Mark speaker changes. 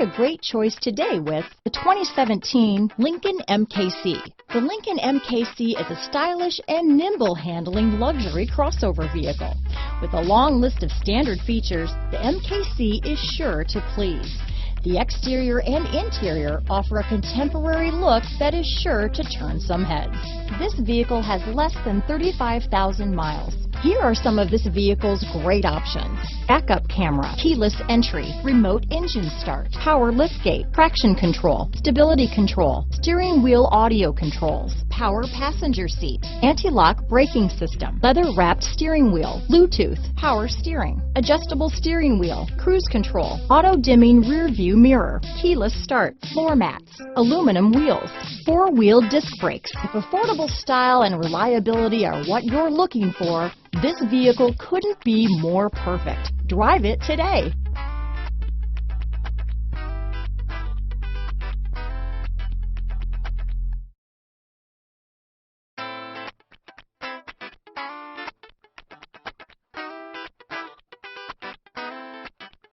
Speaker 1: a great choice today with the 2017 Lincoln MKC. The Lincoln MKC is a stylish and nimble handling luxury crossover vehicle. With a long list of standard features, the MKC is sure to please. The exterior and interior offer a contemporary look that is sure to turn some heads. This vehicle has less than 35,000 miles. Here are some of this vehicle's great options: backup camera, keyless entry, remote engine start, power liftgate, traction control, stability control, steering wheel audio controls, power passenger seat, anti-lock braking system, leather-wrapped steering wheel, Bluetooth, power steering, adjustable steering wheel, cruise control, auto-dimming rear view mirror, keyless start, floor mats, aluminum wheels, four-wheel disc brakes. If affordable style and reliability are what you're looking for, this vehicle couldn't be more perfect. Drive it today.